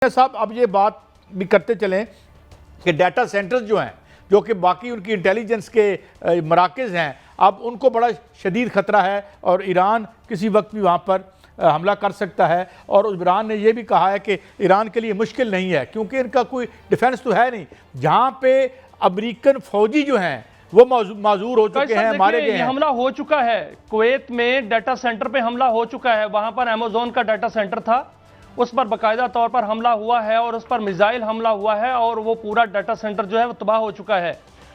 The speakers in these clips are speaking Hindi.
साहब अब ये बात भी करते चलें कि डाटा सेंटर्स जो हैं, जो कि बाकी उनकी इंटेलिजेंस के मराकज़ हैं, अब उनको बड़ा शदीद ख़तरा है और ईरान किसी वक्त भी वहाँ पर हमला कर सकता है। और ईरान ने यह भी कहा है कि ईरान के लिए मुश्किल नहीं है क्योंकि इनका कोई डिफेंस तो है नहीं। जहाँ पे अमेरिकन फ़ौजी जो हैं वो माजूर हो चुके हैं, मारे गए हैं। हमला हो चुका है, कुवैत में डाटा सेंटर पे हमला हो चुका है। वहाँ पर अमेज़न का डाटा सेंटर था, उस पर बाकायदा तौर पर हमला हुआ है और उस पर मिसाइल हमला हुआ है और वो पूरा डाटा सेंटर जो है वो तबाह हो चुका है।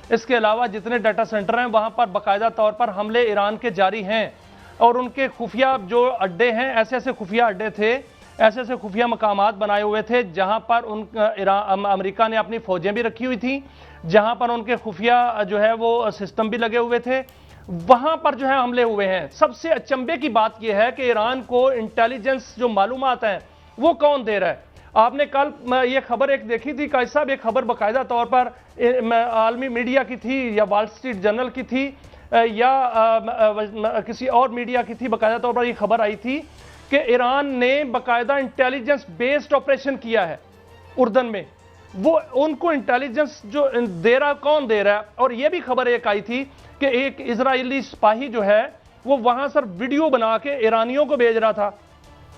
इसके अलावा जितने डाटा सेंटर हैं वहाँ पर बाकायदा तौर पर हमले ईरान के जारी हैं और उनके खुफिया जो अड्डे हैं, ऐसे ऐसे खुफिया अड्डे थे, ऐसे ऐसे खुफिया मकामात बनाए हुए थे जहाँ पर अमेरिका ने अपनी फ़ौजें भी रखी हुई थी, जहाँ पर उनके खुफिया जो है वो सिस्टम भी लगे हुए थे, वहाँ पर जो है हमले हुए हैं। सबसे अचंभे की बात यह है कि ईरान को इंटेलिजेंस जो मालूमात हैं वो कौन दे रहा है। आपने कल ये खबर एक देखी थी कायद साहब, एक खबर बाकायदा तौर पर आलमी मीडिया की थी या वॉल स्ट्रीट जर्नल की थी या किसी और मीडिया की थी, बाकायदा तौर पर ये खबर आई थी कि ईरान ने बाकायदा इंटेलिजेंस बेस्ड ऑपरेशन किया है उर्दन में। वो उनको इंटेलिजेंस जो दे रहा कौन दे रहा है। और ये भी खबर एक आई थी कि एक इजरायली सिपाही जो है वो वहां सर वीडियो बना के ईरानियों को भेज रहा था।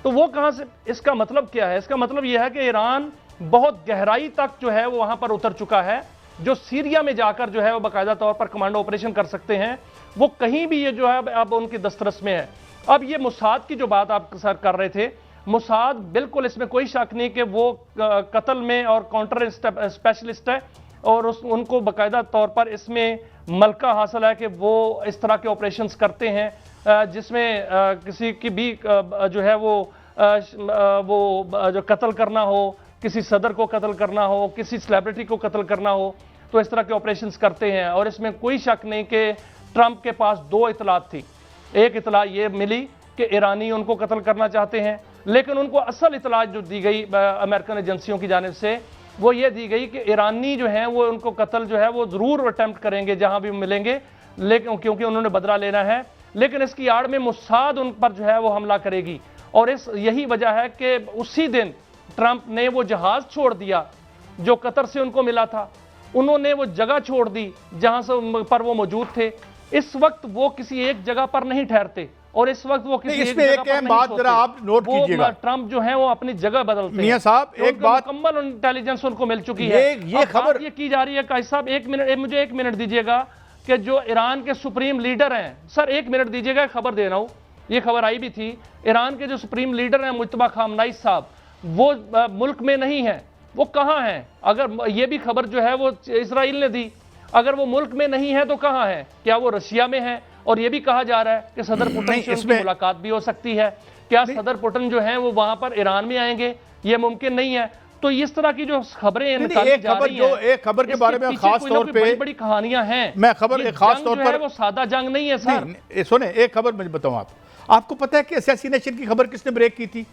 तो वो कहां से, इसका मतलब क्या है? इसका मतलब यह है कि ईरान बहुत गहराई तक जो है वो वहां पर उतर चुका है। जो सीरिया में जाकर जो है वो बाकायदा तौर पर कमांडो ऑपरेशन कर सकते हैं, वो कहीं भी ये जो है अब उनकी दस्तरस में है। अब ये मुसाद की जो बात आप सर कर रहे थे, मुसाद बिल्कुल इसमें कोई शक नहीं कि वो कत्ल में और काउंटर स्पेशलिस्ट है और उनको बाकायदा तौर पर इसमें मलका हासिल है कि वो इस तरह के ऑपरेशंस करते हैं जिसमें किसी की भी जो है वो जो कत्ल करना हो, किसी सदर को कत्ल करना हो, किसी सेलिब्रिटी को कत्ल करना हो, तो इस तरह के ऑपरेशंस करते हैं। और इसमें कोई शक नहीं कि ट्रंप के पास दो इतलात थी। एक इतला ये मिली कि ईरानी उनको कत्ल करना चाहते हैं, लेकिन उनको असल इतला जो दी गई अमेरिकन एजेंसियों की जानिब से वो ये दी गई कि ईरानी जो हैं वो उनको कत्ल जो है वो ज़रूर अटैम्प्ट करेंगे जहां भी मिलेंगे, लेकिन क्योंकि उन्होंने बदला लेना है, लेकिन इसकी आड़ में मुसाद उन पर जो है वो हमला करेगी। और यही वजह है कि उसी दिन ट्रंप ने वो जहाज छोड़ दिया जो कतर से उनको मिला था, उन्होंने वो जगह छोड़ दी जहां से पर वो मौजूद थे। इस वक्त वो किसी एक जगह पर नहीं ठहरते और इस वक्त वो किसी एक जगह पर नहीं बात जरा आप नोट कीजिएगा, ट्रंप जो है वो अपनी जगह बदलते हैं। मियां साहब एक बात, मुकम्मल इंटेलिजेंस उनको मिल चुकी है। ये खबर ये की जा रही है कायद साहब, एक मिनट मुझे एक मिनट दीजिएगा कि जो ईरान के सुप्रीम लीडर हैं, सर एक मिनट दीजिएगा, खबर दे रहा हूं, ये खबर आई भी थी। ईरान के जो सुप्रीम लीडर हैं मुज्तबा खामनाई साहब, वो मुल्क में नहीं है। वो कहां हैं? अगर ये भी खबर जो है वो इजराइल ने दी, अगर वो मुल्क में नहीं है तो कहां है? क्या वो रशिया में है? और ये भी कहा जा रहा है कि सदर पुतिन से उनकी मुलाकात भी हो सकती है। क्या सदर पुतिन जो हैं वो वहां पर ईरान में आएंगे? ये मुमकिन नहीं है। तो इस तरह की जो खबरें निकाली जा रही हैं, एक खबर के बारे में खास तौर पे बड़ी कहानियां हैं। मैं खबर खास तौर पर, वो सादा जंग नहीं है सर। सुने एक खबर मुझे बताऊं, आपको पता है कि असैसिनेशन की खबर किसने ब्रेक की थी?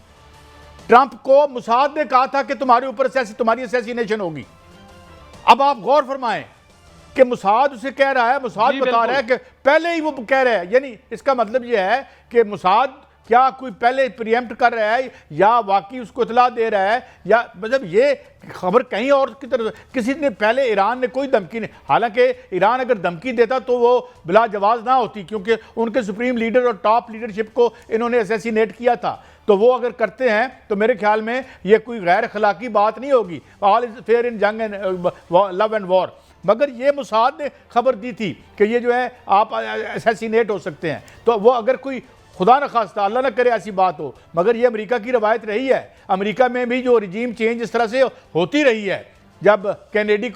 ट्रंप को मुसाद ने कहा था कि तुम्हारे ऊपर तुम्हारी असैसिनेशन होगी। अब आप गौर फरमाएं कि मुसाद उसे कह रहा है, मुसाद बता रहा है कि पहले ही वो कह रहा है, यानी इसका मतलब यह है कि मुसाद क्या कोई पहले प्रिएम्प्ट कर रहा है या वाकई उसको इतला दे रहा है, या मतलब ये खबर कहीं और की तरफ, किसी ने पहले ईरान ने कोई धमकी नहीं, हालांकि ईरान अगर धमकी देता तो वो बिला जवाब ना होती क्योंकि उनके सुप्रीम लीडर और टॉप लीडरशिप को इन्होंने असैसिनेट किया था। तो वो अगर करते हैं तो मेरे ख्याल में ये कोई गैर अखलाकी बात नहीं होगी। ऑल इज फेयर इन जंग एंड लव एंड वॉर। मगर ये मुसाद ने खबर दी थी कि ये जो है आप असैसिनेट हो सकते हैं। तो वो अगर कोई खुदा न खास्ता, अल्लाह न करे ऐसी बात हो, मगर ये अमेरिका की रवायत रही है। अमेरिका में भी जो रिजीम चेंज इस तरह से होती रही है, जब कैनेडी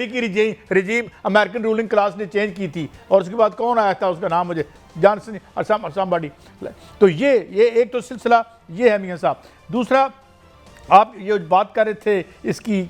की रिजीम अमेरिकन रूलिंग क्लास ने चेंज की थी, और उसके बाद कौन आया था, उसका नाम मुझे जॉनसन असम बाडी। तो ये एक तो सिलसिला ये है मियां साहब। दूसरा, आप ये बात कर रहे थे इसकी,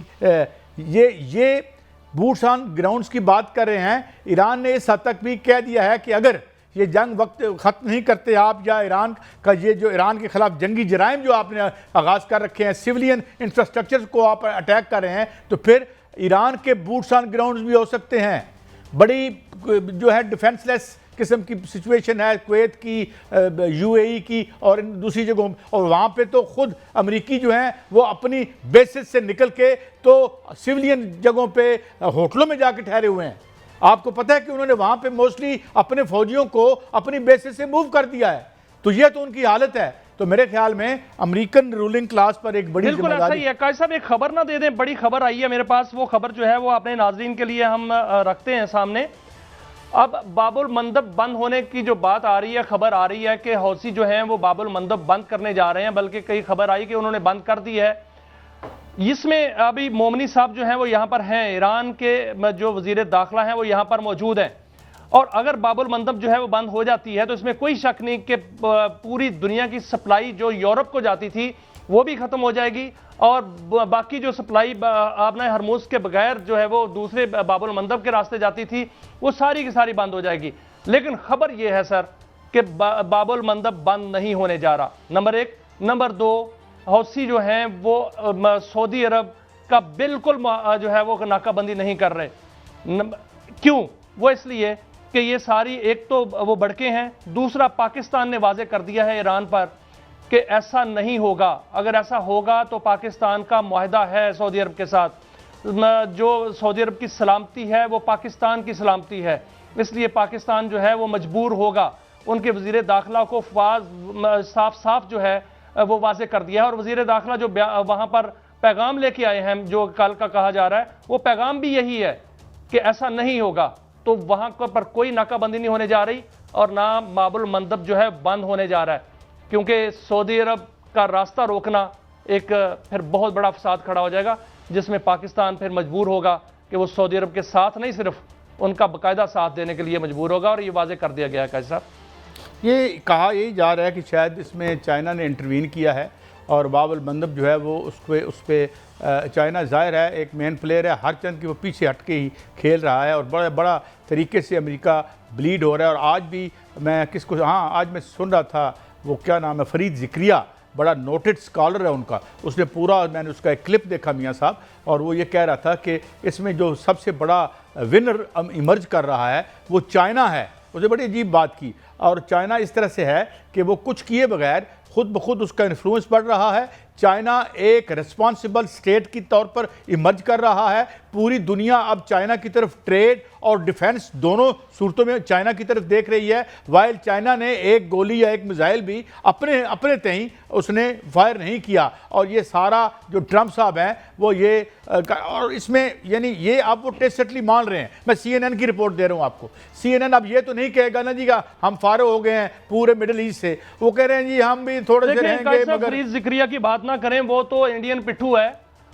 ये बूट्स ऑन ग्राउंड्स की बात कर रहे हैं। ईरान ने इस हद तक भी कह दिया है कि अगर ये जंग वक्त ख़त्म नहीं करते आप, या ईरान का ये जो ईरान के खिलाफ जंगी जराइम जो आपने आगाज़ कर रखे हैं, सिविलियन इंफ्रास्ट्रक्चर को आप अटैक कर रहे हैं, तो फिर ईरान के बूट्स ऑन ग्राउंड्स भी हो सकते हैं। बड़ी जो है डिफेंसलेस किस्म की सिचुएशन है, कुवैत की, यूएई की और दूसरी जगहों, और वहाँ पे तो खुद अमेरिकी जो हैं वो अपनी बेसिस से निकल के तो सिविलियन जगहों पे होटलों में जाके ठहरे हुए हैं। आपको पता है कि उन्होंने वहाँ पे मोस्टली अपने फौजियों को अपनी बेसिस से मूव कर दिया है। तो ये तो उनकी हालत है। तो मेरे ख्याल में अमेरिकन रूलिंग क्लास पर एक बड़ी बिल्कुल ऐसा ही है। काजी साहब एक खबर ना दे दें, बड़ी खबर आई है मेरे पास, वो खबर जो है वो अपने नाजरीन के लिए हम रखते हैं सामने। अब बाबुल मंदब बंद होने की जो बात आ रही है, खबर आ रही है कि हौसी जो हैं वो बाबुल मंदब बंद करने जा रहे हैं, बल्कि कई खबर आई कि उन्होंने बंद कर दी है। इसमें अभी मोमनी साहब जो हैं वो यहाँ पर हैं, ईरान के जो वजीर दाखिला हैं वो यहाँ पर मौजूद हैं, और अगर बाबुल मंदब जो है वो बंद हो जाती है तो इसमें कोई शक नहीं कि पूरी दुनिया की सप्लाई जो यूरोप को जाती थी वो भी खत्म हो जाएगी, और बाकी जो सप्लाई आपने हरमुज के बगैर जो है वो दूसरे बाबुल मंदब के रास्ते जाती थी वो सारी की सारी बंद हो जाएगी। लेकिन खबर यह है सर कि बाबुल मंदब बंद नहीं होने जा रहा, नंबर एक। नंबर दो, हौसी जो हैं वो सऊदी अरब का बिल्कुल जो है वो नाकाबंदी नहीं कर रहे। क्यों? वो इसलिए कि ये सारी, एक तो वो भड़के हैं, दूसरा पाकिस्तान ने वाजे कर दिया है ईरान पर कि ऐसा नहीं होगा। अगर ऐसा होगा तो पाकिस्तान का मुआहदा है सऊदी अरब के साथ, जो सऊदी अरब की सलामती है वो पाकिस्तान की सलामती है, इसलिए पाकिस्तान जो है वो मजबूर होगा। उनके वजीर दाखिला को साफ साफ जो है वो वाजे कर दिया है, और वजीर दाखिला जो वहाँ पर पैगाम लेके आए हैं, जो कल का कहा जा रहा है, वो पैगाम भी यही है कि ऐसा नहीं होगा। तो वहाँ पर कोई नाकाबंदी नहीं होने जा रही, और ना बाबुल मंदब जो है बंद होने जा रहा है, क्योंकि सऊदी अरब का रास्ता रोकना एक फिर बहुत बड़ा फसाद खड़ा हो जाएगा, जिसमें पाकिस्तान फिर मजबूर होगा कि वो सऊदी अरब के साथ नहीं, सिर्फ उनका बाकायदा साथ देने के लिए मजबूर होगा। और ये वाजे कर दिया गया है काजी साहब। ये कहा यही जा रहा है कि शायद इसमें चाइना ने इंटरवीन किया है, और बाबुल मंदब जो है वो उस पर चाइना ज़ाहिर है एक मेन प्लेयर है, हर चंद की वो पीछे हट के ही खेल रहा है, और बड़ा बड़ा तरीके से अमेरिका ब्लीड हो रहा है। और आज भी मैं किसको, हाँ आज मैं सुन रहा था, वो क्या नाम है, फरीद ज़िक्रिया, बड़ा नोटेड स्कॉलर है उनका, उसने पूरा, मैंने उसका एक क्लिप देखा मियाँ साहब, और वो ये कह रहा था कि इसमें जो सबसे बड़ा विनर इमर्ज कर रहा है वो चाइना है। उसने बड़ी अजीब बात की, और चाइना इस तरह से है कि वो कुछ किए बगैर खुद ब खुद उसका इन्फ्लुएंस बढ़ रहा है। चाइना एक रिस्पॉन्सिबल स्टेट की तौर पर इमर्ज कर रहा है। पूरी दुनिया अब चाइना की तरफ ट्रेड और डिफेंस दोनों सूरतों में चाइना की तरफ देख रही है। वाइल चाइना ने एक गोली या एक मिसाइल भी अपने तहीं उसने फायर नहीं किया। और ये सारा जो ट्रंप साहब हैं वो ये और इसमें यानी ये आप वो टेस्टली मान रहे हैं। मैं CNN की रिपोर्ट दे रहा हूँ आपको। CNN अब ये तो नहीं कहेगा ना जी का हम फारो हो गए हैं पूरे मिडिल ईस्ट से, वो कह रहे हैं जी हम भी थोड़े से रहेंगे। मगर फरीद ज़िक्रिया की बात ना करें, वो तो इंडियन पिट्ठू है,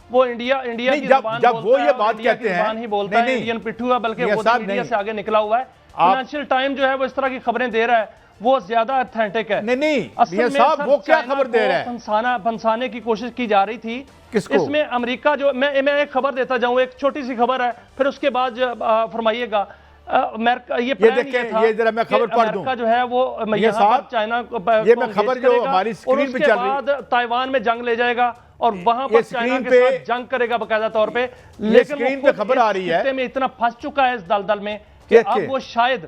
वो इंडिया की ज़बान जब वो ये बात कहते हैं ही बोलता है, इंडियन पिट्ठू है, बल्कि वो मीडिया से आगे निकला हुआ है। फाइनेंशियल टाइम जो है वो इस तरह की खबरें दे रहा है, वो ज्यादा ऑथेंटिक है। नहीं साहब वो क्या खबर दे रहा है? फंसाने की कोशिश की जा रही थी। किसको? इसमें अमेरिका जो, मैं एक खबर देता जाऊं, एक छोटी सी खबर है, फिर उसके बाद फरमाइएगा। अमेरिका ये जरा मैं खबर पढ़ दूं। अमेरिका जो है वो यहाँ चाइना को, ये मैं खबर जो हमारी स्क्रीन पे चल रही है, ताइवान में जंग ले जाएगा और वहां पर चाइना के साथ जंग करेगा बाकायदा तौर पे। लेकिन स्क्रीन पे खबर आ रही है में इतना फंस चुका है इस दलदल में कि अब वो शायद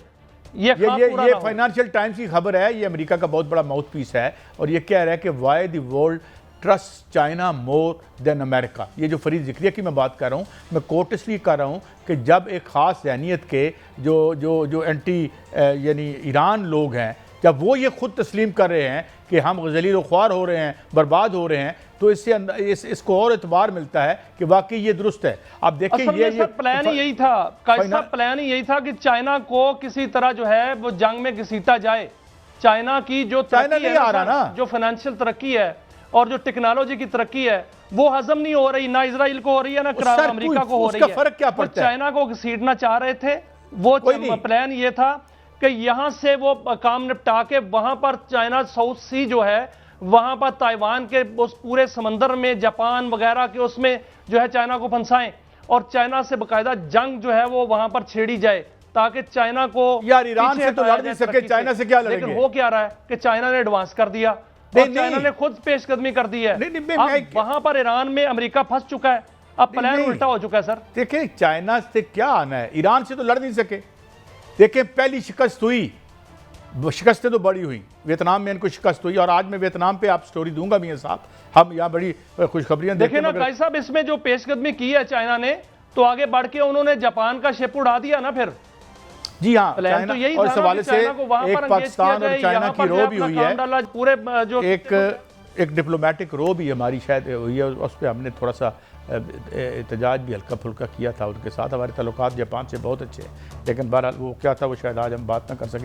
ये फाइनेंशियल टाइम्स की खबर है। ये अमेरिका का बहुत बड़ा माउथ पीस है, और ये कह रहा है कि why the world trust China more than America. ये जो फरीद ज़िक्रिया की मैं बात कर रहा हूँ, मैं कोट इसलिए कर रहा हूँ कि जब एक ख़ास ज़हनीत के जो एंटी यानी ईरान लोग हैं, जब वो ये खुद तस्लीम कर रहे हैं कि हम ग़ज़लील ख्वार हो रहे हैं, बर्बाद हो रहे हैं, तो इससे इसको और एतबार मिलता है कि वाकई ये दुरुस्त है। आप देखिए ये प्लान ही यही था, प्लान ही यही था कि चाइना को किसी तरह जो है वो जंग में घसीटा जाए। चाइना की जो तरक्की है, जो फाइनेंशियल तरक्की है और जो टेक्नोलॉजी की तरक्की है, वो हजम नहीं हो रही, ना इजराइल को हो रही है ना अमेरिका को हो रही है। फर्क क्या पड़ता है? चाइना को घसीटना चाह रहे थे, वो प्लान ये था कि यहां से वो काम निपटा के वहां पर चाइना साउथ सी जो है, वहां पर ताइवान के उस पूरे समंदर में, जापान वगैरह के उसमें जो है चाइना को फंसाएं, और चाइना से बाकायदा जंग जो है वो वहां पर छेड़ी जाए, ताकि चाइना को, यार ईरान से तो लड़ नहीं सके, चाइना से क्या लड़ेंगे? लेकिन हो क्या रहा है कि चाइना ने एडवांस कर दिया, और चाइना ने खुद पेशकदमी कर दी है। अब वहां पर ईरान में अमेरिका फंस चुका है, अब प्लान उल्टा हो चुका है। सर देखिए चाइना से क्या आना है, ईरान से तो लड़ नहीं सके। देखिए पहली शिकस्त हुई शिकस्तें तो बड़ी हुई, वियतनाम में इनको शिकस्त हुई, और आज मैं वियतनाम पे आप स्टोरी दूंगा मियां साहब। हम यहाँ बड़ी खुशखबरियां देखिए ना मगर- काजी साहब, इसमें जो पेशकदमी की है चाइना ने, तो आगे बढ़ के उन्होंने जापान का शिप उड़ा दिया ना फिर। जी हाँ, प्लान चाइना तो यही और था इस ना हवाले कि से चाइना को वहां पर एक engage पाकिस्तान किया और जाए, चाइना यहाँ की पर रो जो भी अपना हुई काम है, डाला, पूरे जो एक डिप्लोमेटिक रो भी हमारी शायद हुई है, उस पर हमने थोड़ा सा एहतजाज भी हल्का फुल्का किया था उनके साथ। हमारे ताल्लुकात जापान से बहुत अच्छे हैं, लेकिन बहरहाल वो क्या था वो शायद आज हम बात ना कर सकें।